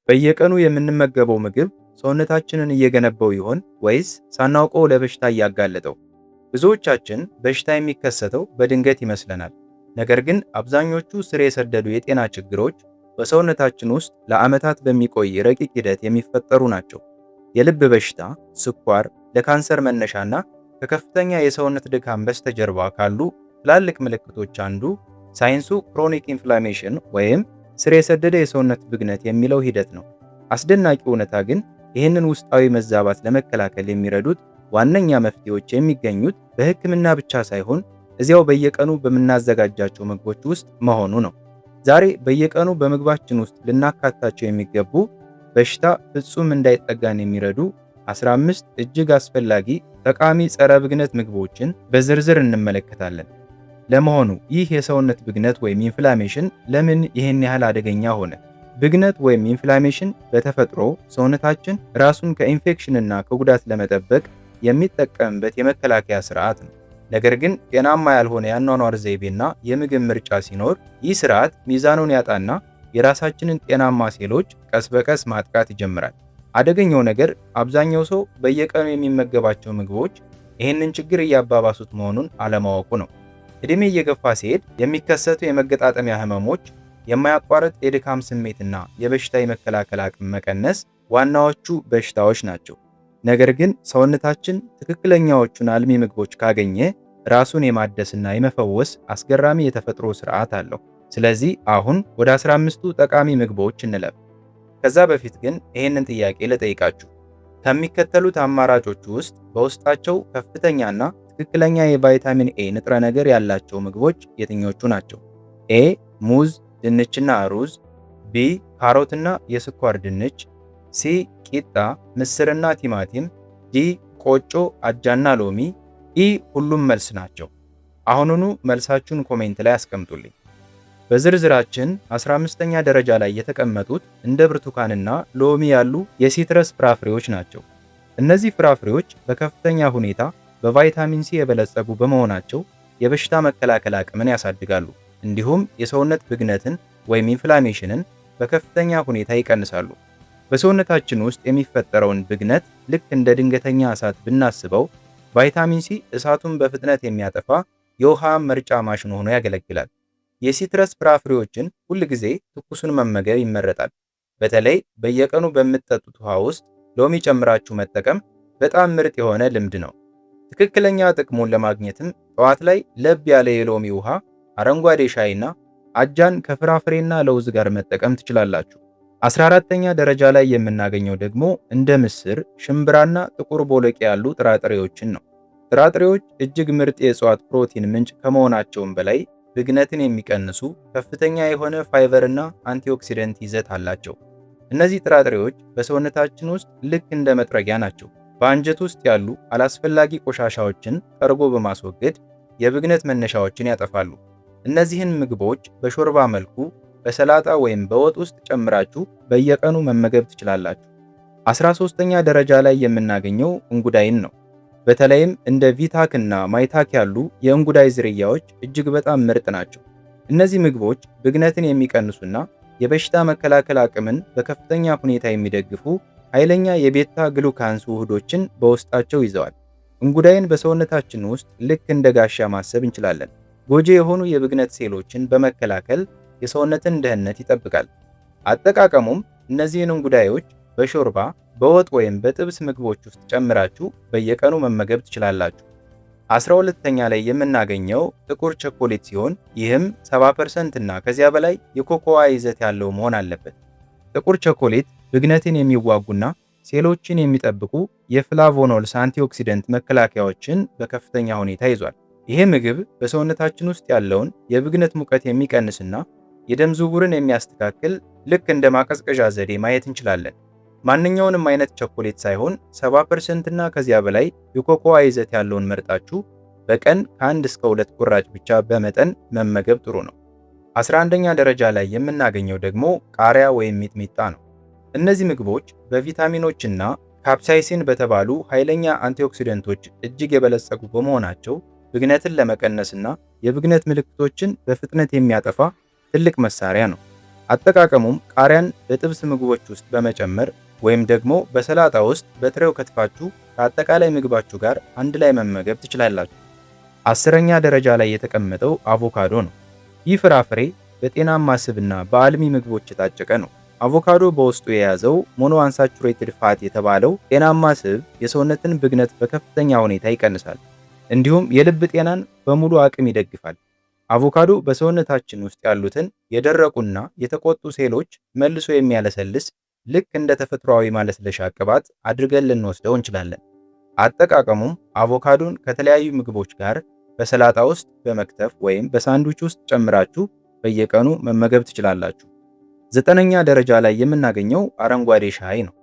በየቀኑ የምንመገበው ምግብ ሰውነታችንን እየገነባው ይሆን ወይስ ሳናውቀው ለበሽታ እያጋለጠው? ብዙዎቻችን በሽታ የሚከሰተው በድንገት ይመስለናል። ነገር ግን አብዛኞቹ ስር የሰደዱ የጤና ችግሮች በሰውነታችን ውስጥ ለዓመታት በሚቆይ ረቂቅ ሂደት የሚፈጠሩ ናቸው። የልብ በሽታ፣ ስኳር፣ ለካንሰር መነሻና ከከፍተኛ የሰውነት ድካም በስተጀርባ ካሉ ትላልቅ ምልክቶች አንዱ ሳይንሱ ክሮኒክ ኢንፍላሜሽን ወይም ስር የሰደደ የሰውነት ብግነት የሚለው ሂደት ነው። አስደናቂ እውነታ ግን ይህንን ውስጣዊ መዛባት ለመከላከል የሚረዱት ዋነኛ መፍትሄዎች የሚገኙት በሕክምና ብቻ ሳይሆን እዚያው በየቀኑ በምናዘጋጃቸው ምግቦች ውስጥ መሆኑ ነው። ዛሬ በየቀኑ በምግባችን ውስጥ ልናካታቸው የሚገቡ በሽታ ፍጹም እንዳይጠጋን የሚረዱ 15 እጅግ አስፈላጊ ጠቃሚ ጸረ ብግነት ምግቦችን በዝርዝር እንመለከታለን። ለመሆኑ ይህ የሰውነት ብግነት ወይም ኢንፍላሜሽን ለምን ይህን ያህል አደገኛ ሆነ? ብግነት ወይም ኢንፍላሜሽን በተፈጥሮ ሰውነታችን ራሱን ከኢንፌክሽንና ከጉዳት ለመጠበቅ የሚጠቀምበት የመከላከያ ስርዓት ነው። ነገር ግን ጤናማ ያልሆነ የአኗኗር ዘይቤና የምግብ ምርጫ ሲኖር ይህ ስርዓት ሚዛኑን ያጣና የራሳችንን ጤናማ ሴሎች ቀስ በቀስ ማጥቃት ይጀምራል። አደገኛው ነገር አብዛኛው ሰው በየቀኑ የሚመገባቸው ምግቦች ይህንን ችግር እያባባሱት መሆኑን አለማወቁ ነው። ዕድሜ እየገፋ ሲሄድ የሚከሰቱ የመገጣጠሚያ ህመሞች፣ የማያቋርጥ የድካም ስሜትና የበሽታ የመከላከል አቅም መቀነስ ዋናዎቹ በሽታዎች ናቸው። ነገር ግን ሰውነታችን ትክክለኛዎቹን አልሚ ምግቦች ካገኘ ራሱን የማደስና የመፈወስ አስገራሚ የተፈጥሮ ስርዓት አለው። ስለዚህ አሁን ወደ 15ቱ ጠቃሚ ምግቦች እንለፍ። ከዛ በፊት ግን ይህንን ጥያቄ ልጠይቃችሁ። ከሚከተሉት አማራጮች ውስጥ በውስጣቸው ከፍተኛና ትክክለኛ የቫይታሚን ኤ ንጥረ ነገር ያላቸው ምግቦች የትኞቹ ናቸው? ኤ ሙዝ፣ ድንችና ሩዝ፣ ቢ ካሮትና የስኳር ድንች፣ ሲ ቂጣ፣ ምስርና ቲማቲም፣ ዲ ቆጮ፣ አጃና ሎሚ፣ ኢ ሁሉም መልስ ናቸው። አሁኑኑ መልሳችሁን ኮሜንት ላይ አስቀምጡልኝ። በዝርዝራችን 15ኛ ደረጃ ላይ የተቀመጡት እንደ ብርቱካንና ሎሚ ያሉ የሲትረስ ፍራፍሬዎች ናቸው። እነዚህ ፍራፍሬዎች በከፍተኛ ሁኔታ በቫይታሚን ሲ የበለጸጉ በመሆናቸው የበሽታ መከላከል አቅምን ያሳድጋሉ። እንዲሁም የሰውነት ብግነትን ወይም ኢንፍላሜሽንን በከፍተኛ ሁኔታ ይቀንሳሉ። በሰውነታችን ውስጥ የሚፈጠረውን ብግነት ልክ እንደ ድንገተኛ እሳት ብናስበው፣ ቫይታሚን ሲ እሳቱን በፍጥነት የሚያጠፋ የውሃ መርጫ ማሽን ሆኖ ያገለግላል። የሲትረስ ፍራፍሬዎችን ሁል ጊዜ ትኩሱን መመገብ ይመረጣል። በተለይ በየቀኑ በምትጠጡት ውሃ ውስጥ ሎሚ ጨምራችሁ መጠቀም በጣም ምርጥ የሆነ ልምድ ነው። ትክክለኛ ጥቅሙን ለማግኘትም ጠዋት ላይ ለብ ያለ የሎሚ ውሃ፣ አረንጓዴ ሻይና አጃን ከፍራፍሬና ለውዝ ጋር መጠቀም ትችላላችሁ። 14ኛ ደረጃ ላይ የምናገኘው ደግሞ እንደ ምስር፣ ሽምብራና ጥቁር ቦለቄ ያሉ ጥራጥሬዎችን ነው። ጥራጥሬዎች እጅግ ምርጥ የእጽዋት ፕሮቲን ምንጭ ከመሆናቸውም በላይ ብግነትን የሚቀንሱ ከፍተኛ የሆነ ፋይበርና አንቲኦክሲደንት ይዘት አላቸው። እነዚህ ጥራጥሬዎች በሰውነታችን ውስጥ ልክ እንደ መጥረጊያ ናቸው። በአንጀት ውስጥ ያሉ አላስፈላጊ ቆሻሻዎችን ጠርጎ በማስወገድ የብግነት መነሻዎችን ያጠፋሉ። እነዚህን ምግቦች በሾርባ መልኩ፣ በሰላጣ ወይም በወጥ ውስጥ ጨምራችሁ በየቀኑ መመገብ ትችላላችሁ። 13ኛ ደረጃ ላይ የምናገኘው እንጉዳይን ነው። በተለይም እንደ ቪታክ እና ማይታክ ያሉ የእንጉዳይ ዝርያዎች እጅግ በጣም ምርጥ ናቸው። እነዚህ ምግቦች ብግነትን የሚቀንሱና የበሽታ መከላከል አቅምን በከፍተኛ ሁኔታ የሚደግፉ ኃይለኛ የቤታ ግሉካንስ ውህዶችን በውስጣቸው ይዘዋል። እንጉዳይን በሰውነታችን ውስጥ ልክ እንደ ጋሻ ማሰብ እንችላለን። ጎጂ የሆኑ የብግነት ሴሎችን በመከላከል የሰውነትን ደህንነት ይጠብቃል። አጠቃቀሙም እነዚህን እንጉዳዮች በሾርባ፣ በወጥ ወይም በጥብስ ምግቦች ውስጥ ጨምራችሁ በየቀኑ መመገብ ትችላላችሁ። 12ኛ ላይ የምናገኘው ጥቁር ቸኮሌት ሲሆን ይህም 70% እና ከዚያ በላይ የኮኮዋ ይዘት ያለው መሆን አለበት። ጥቁር ቸኮሌት ብግነትን የሚዋጉና ሴሎችን የሚጠብቁ የፍላቮኖልስ አንቲኦክሲደንት መከላከያዎችን በከፍተኛ ሁኔታ ይዟል። ይህ ምግብ በሰውነታችን ውስጥ ያለውን የብግነት ሙቀት የሚቀንስና የደም ዝውውርን የሚያስተካክል ልክ እንደ ማቀዝቀዣ ዘዴ ማየት እንችላለን። ማንኛውንም አይነት ቸኮሌት ሳይሆን 70% እና ከዚያ በላይ የኮኮዋ ይዘት ያለውን መርጣችሁ በቀን ከ1 እስከ 2 ቁራጭ ብቻ በመጠን መመገብ ጥሩ ነው። 11ኛ ደረጃ ላይ የምናገኘው ደግሞ ቃሪያ ወይም ሚጥሚጣ ነው። እነዚህ ምግቦች በቪታሚኖችና ካፕሳይሲን በተባሉ ኃይለኛ አንቲኦክሲደንቶች እጅግ የበለጸጉ በመሆናቸው ብግነትን ለመቀነስና የብግነት ምልክቶችን በፍጥነት የሚያጠፋ ትልቅ መሳሪያ ነው። አጠቃቀሙም ቃሪያን በጥብስ ምግቦች ውስጥ በመጨመር ወይም ደግሞ በሰላጣ ውስጥ በጥሬው ከትፋችሁ ከአጠቃላይ ምግባችሁ ጋር አንድ ላይ መመገብ ትችላላችሁ። 10ኛ ደረጃ ላይ የተቀመጠው አቮካዶ ነው። ይህ ፍራፍሬ በጤናማ ስብና በአልሚ ምግቦች የታጨቀ ነው። አቮካዶ በውስጡ የያዘው ሞኖ አንሳቹሬትድ ፋት የተባለው ጤናማ ስብ የሰውነትን ብግነት በከፍተኛ ሁኔታ ይቀንሳል። እንዲሁም የልብ ጤናን በሙሉ አቅም ይደግፋል። አቮካዶ በሰውነታችን ውስጥ ያሉትን የደረቁና የተቆጡ ሴሎች መልሶ የሚያለሰልስ ልክ እንደ ተፈጥሯዊ ማለስለሻ ቅባት አድርገን ልንወስደው እንችላለን። አጠቃቀሙም አቮካዶን ከተለያዩ ምግቦች ጋር በሰላጣ ውስጥ በመክተፍ ወይም በሳንድዊች ውስጥ ጨምራችሁ በየቀኑ መመገብ ትችላላችሁ። 9ኛ ደረጃ ላይ የምናገኘው አረንጓዴ ሻይ ነው።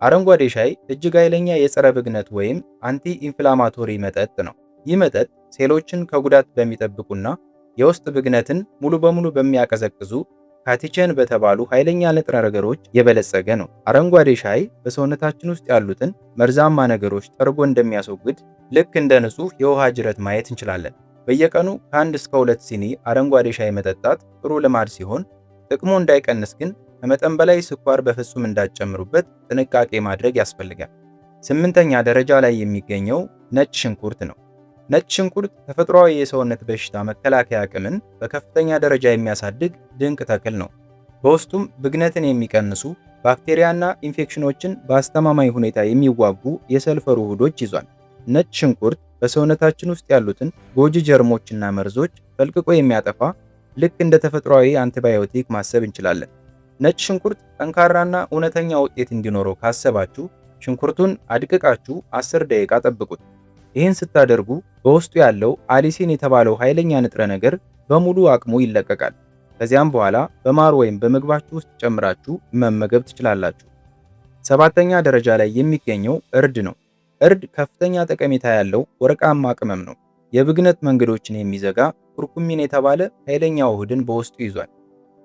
አረንጓዴ ሻይ እጅግ ኃይለኛ የጸረ ብግነት ወይም አንቲ ኢንፍላማቶሪ መጠጥ ነው። ይህ መጠጥ ሴሎችን ከጉዳት በሚጠብቁና የውስጥ ብግነትን ሙሉ በሙሉ በሚያቀዘቅዙ ካቲቸን በተባሉ ኃይለኛ ንጥረ ነገሮች የበለጸገ ነው። አረንጓዴ ሻይ በሰውነታችን ውስጥ ያሉትን መርዛማ ነገሮች ጠርጎ እንደሚያስወግድ ልክ እንደ ንጹህ የውሃ ጅረት ማየት እንችላለን። በየቀኑ ከ1 እስከ 2 ሲኒ አረንጓዴ ሻይ መጠጣት ጥሩ ልማድ ሲሆን ጥቅሙ እንዳይቀንስ ግን ከመጠን በላይ ስኳር በፍጹም እንዳትጨምሩበት ጥንቃቄ ማድረግ ያስፈልጋል። 8ኛ ደረጃ ላይ የሚገኘው ነጭ ሽንኩርት ነው። ነጭ ሽንኩርት ተፈጥሯዊ የሰውነት በሽታ መከላከያ አቅምን በከፍተኛ ደረጃ የሚያሳድግ ድንቅ ተክል ነው። በውስጡም ብግነትን የሚቀንሱ ባክቴሪያና ኢንፌክሽኖችን በአስተማማኝ ሁኔታ የሚዋጉ የሰልፈር ውህዶች ይዟል። ነጭ ሽንኩርት በሰውነታችን ውስጥ ያሉትን ጎጂ ጀርሞችና መርዞች ፈልቅቆ የሚያጠፋ ልክ እንደ ተፈጥሯዊ አንቲባዮቲክ ማሰብ እንችላለን። ነጭ ሽንኩርት ጠንካራና እውነተኛ ውጤት እንዲኖረው ካሰባችሁ ሽንኩርቱን አድቅቃችሁ 10 ደቂቃ ጠብቁት። ይህን ስታደርጉ በውስጡ ያለው አሊሲን የተባለው ኃይለኛ ንጥረ ነገር በሙሉ አቅሙ ይለቀቃል። ከዚያም በኋላ በማር ወይም በምግባችሁ ውስጥ ጨምራችሁ መመገብ ትችላላችሁ። 7ኛ ደረጃ ላይ የሚገኘው እርድ ነው። እርድ ከፍተኛ ጠቀሜታ ያለው ወርቃማ ቅመም ነው። የብግነት መንገዶችን የሚዘጋ ኩርኩሚን የተባለ ኃይለኛ ውህድን በውስጡ ይዟል።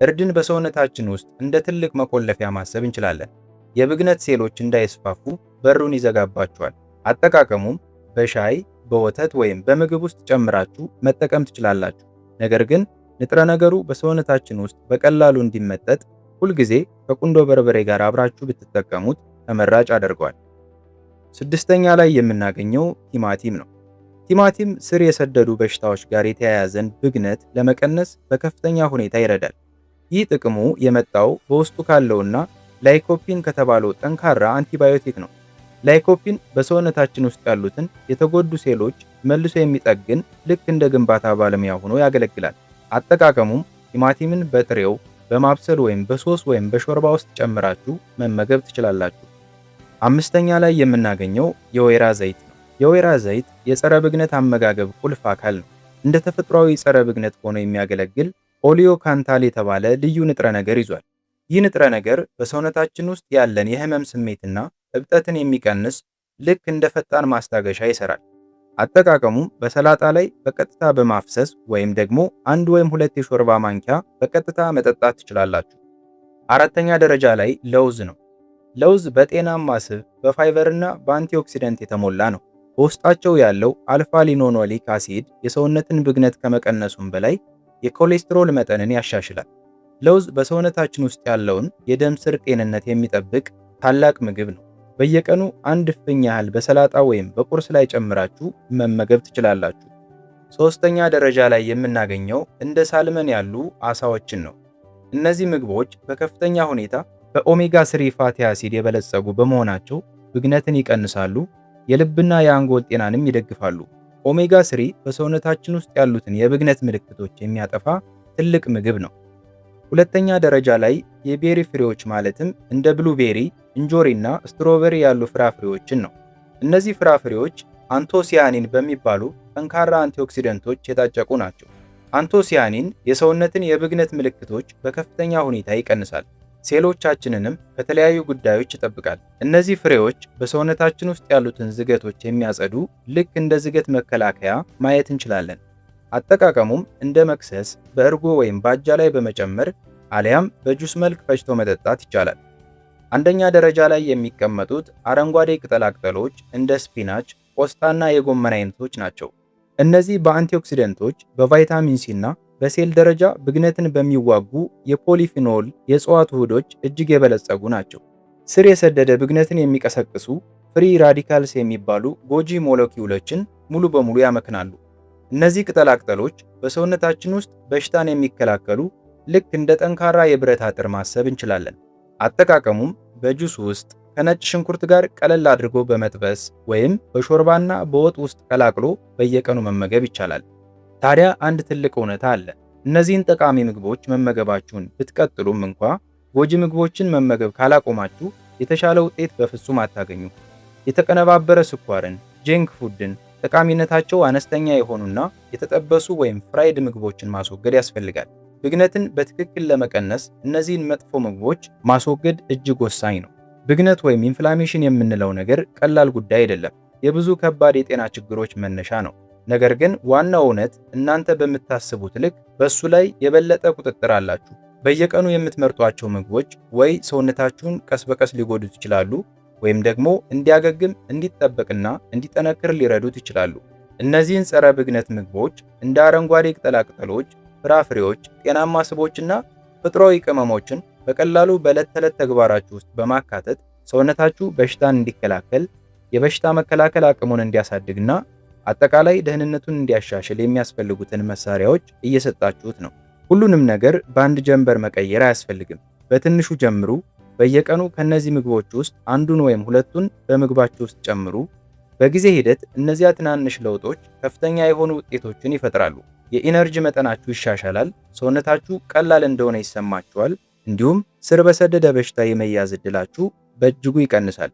እርድን በሰውነታችን ውስጥ እንደ ትልቅ መቆለፊያ ማሰብ እንችላለን። የብግነት ሴሎች እንዳይስፋፉ በሩን ይዘጋባቸዋል። አጠቃቀሙም በሻይ፣ በወተት ወይም በምግብ ውስጥ ጨምራችሁ መጠቀም ትችላላችሁ። ነገር ግን ንጥረ ነገሩ በሰውነታችን ውስጥ በቀላሉ እንዲመጠጥ ሁልጊዜ ከቁንዶ በርበሬ ጋር አብራችሁ ብትጠቀሙት ተመራጭ አድርገዋል። 6ኛ ላይ የምናገኘው ቲማቲም ነው። ቲማቲም ስር የሰደዱ በሽታዎች ጋር የተያያዘን ብግነት ለመቀነስ በከፍተኛ ሁኔታ ይረዳል። ይህ ጥቅሙ የመጣው በውስጡ ካለውና ላይኮፒን ከተባለው ጠንካራ አንቲባዮቲክ ነው። ላይኮፒን በሰውነታችን ውስጥ ያሉትን የተጎዱ ሴሎች መልሶ የሚጠግን ልክ እንደ ግንባታ ባለሙያ ሆኖ ያገለግላል። አጠቃቀሙም ቲማቲምን በጥሬው በማብሰል ወይም በሶስ ወይም በሾርባ ውስጥ ጨምራችሁ መመገብ ትችላላችሁ። 5ኛ ላይ የምናገኘው የወይራ ዘይት ነው። የወይራ ዘይት የጸረ ብግነት አመጋገብ ቁልፍ አካል ነው። እንደ ተፈጥሯዊ ጸረ ብግነት ሆኖ የሚያገለግል ኦሊዮካንታል የተባለ ልዩ ንጥረ ነገር ይዟል። ይህ ንጥረ ነገር በሰውነታችን ውስጥ ያለን የህመም ስሜትና እብጠትን የሚቀንስ ልክ እንደ ፈጣን ማስታገሻ ይሰራል። አጠቃቀሙም በሰላጣ ላይ በቀጥታ በማፍሰስ ወይም ደግሞ 1 ወይም 2 የሾርባ ማንኪያ በቀጥታ መጠጣት ትችላላችሁ። 4ኛ ደረጃ ላይ ለውዝ ነው። ለውዝ በጤናማ ስብ፣ በፋይበርና በአንቲኦክሲደንት የተሞላ ነው። በውስጣቸው ያለው አልፋ ሊኖኖሊክ አሲድ የሰውነትን ብግነት ከመቀነሱም በላይ የኮሌስትሮል መጠንን ያሻሽላል። ለውዝ በሰውነታችን ውስጥ ያለውን የደም ስር ጤንነት የሚጠብቅ ታላቅ ምግብ ነው። በየቀኑ 1 እፍኝ ያህል በሰላጣ ወይም በቁርስ ላይ ጨምራችሁ መመገብ ትችላላችሁ። 3ኛ ደረጃ ላይ የምናገኘው እንደ ሳልመን ያሉ አሳዎችን ነው። እነዚህ ምግቦች በከፍተኛ ሁኔታ በኦሜጋ 3 ፋቲ አሲድ የበለጸጉ በመሆናቸው ብግነትን ይቀንሳሉ፣ የልብና የአንጎል ጤናንም ይደግፋሉ። ኦሜጋ 3 በሰውነታችን ውስጥ ያሉትን የብግነት ምልክቶች የሚያጠፋ ትልቅ ምግብ ነው። 2ኛ ደረጃ ላይ የቤሪ ፍሬዎች ማለትም እንደ ብሉቤሪ፣ እንጆሪና ስትሮበሪ ያሉ ፍራፍሬዎችን ነው። እነዚህ ፍራፍሬዎች አንቶሲያኒን በሚባሉ ጠንካራ አንቲኦክሲደንቶች የታጨቁ ናቸው። አንቶሲያኒን የሰውነትን የብግነት ምልክቶች በከፍተኛ ሁኔታ ይቀንሳል፣ ሴሎቻችንንም ከተለያዩ ጉዳዮች ይጠብቃል። እነዚህ ፍሬዎች በሰውነታችን ውስጥ ያሉትን ዝገቶች የሚያጸዱ ልክ እንደ ዝገት መከላከያ ማየት እንችላለን። አጠቃቀሙም እንደ መክሰስ በእርጎ ወይም በአጃ ላይ በመጨመር አሊያም በጁስ መልክ ፈጭቶ መጠጣት ይቻላል። 1ኛ ደረጃ ላይ የሚቀመጡት አረንጓዴ ቅጠላቅጠሎች እንደ ስፒናች፣ ቆስጣና የጎመን አይነቶች ናቸው። እነዚህ በአንቲኦክሲደንቶች፣ በቫይታሚን ሲ እና በሴል ደረጃ ብግነትን በሚዋጉ የፖሊፊኖል የእጽዋት ውህዶች እጅግ የበለጸጉ ናቸው። ስር የሰደደ ብግነትን የሚቀሰቅሱ ፍሪ ራዲካልስ የሚባሉ ጎጂ ሞለኪውሎችን ሙሉ በሙሉ ያመክናሉ። እነዚህ ቅጠላቅጠሎች በሰውነታችን ውስጥ በሽታን የሚከላከሉ ልክ እንደ ጠንካራ የብረት አጥር ማሰብ እንችላለን። አጠቃቀሙም በጁስ ውስጥ ከነጭ ሽንኩርት ጋር ቀለል አድርጎ በመጥበስ ወይም በሾርባና በወጥ ውስጥ ቀላቅሎ በየቀኑ መመገብ ይቻላል። ታዲያ አንድ ትልቅ እውነታ አለ። እነዚህን ጠቃሚ ምግቦች መመገባችሁን ብትቀጥሉም እንኳ ጎጂ ምግቦችን መመገብ ካላቆማችሁ የተሻለ ውጤት በፍጹም አታገኙ። የተቀነባበረ ስኳርን፣ ጀንክ ፉድን፣ ጠቃሚነታቸው አነስተኛ የሆኑና የተጠበሱ ወይም ፍራይድ ምግቦችን ማስወገድ ያስፈልጋል። ብግነትን በትክክል ለመቀነስ እነዚህን መጥፎ ምግቦች ማስወገድ እጅግ ወሳኝ ነው። ብግነት ወይም ኢንፍላሜሽን የምንለው ነገር ቀላል ጉዳይ አይደለም። የብዙ ከባድ የጤና ችግሮች መነሻ ነው። ነገር ግን ዋናው እውነት እናንተ በምታስቡት ልክ በሱ ላይ የበለጠ ቁጥጥር አላችሁ። በየቀኑ የምትመርጧቸው ምግቦች ወይ ሰውነታችሁን ቀስ በቀስ ሊጎዱት ይችላሉ ወይም ደግሞ እንዲያገግም፣ እንዲጠበቅና እንዲጠነክር ሊረዱት ይችላሉ። እነዚህን ጸረ ብግነት ምግቦች እንደ አረንጓዴ ቅጠላቅጠሎች፣ ፍራፍሬዎች፣ ጤናማ ስቦችና ተፈጥሯዊ ቅመሞችን በቀላሉ በዕለት ተዕለት ተግባራችሁ ውስጥ በማካተት ሰውነታችሁ በሽታን እንዲከላከል፣ የበሽታ መከላከል አቅሙን እንዲያሳድግና አጠቃላይ ደህንነቱን እንዲያሻሽል የሚያስፈልጉትን መሳሪያዎች እየሰጣችሁት ነው። ሁሉንም ነገር በአንድ ጀንበር መቀየር አያስፈልግም። በትንሹ ጀምሩ። በየቀኑ ከነዚህ ምግቦች ውስጥ አንዱን ወይም ሁለቱን በምግባችሁ ውስጥ ጨምሩ። በጊዜ ሂደት እነዚያ ትናንሽ ለውጦች ከፍተኛ የሆኑ ውጤቶችን ይፈጥራሉ። የኢነርጂ መጠናችሁ ይሻሻላል፣ ሰውነታችሁ ቀላል እንደሆነ ይሰማችኋል፣ እንዲሁም ስር በሰደደ በሽታ የመያዝ ዕድላችሁ በእጅጉ ይቀንሳል።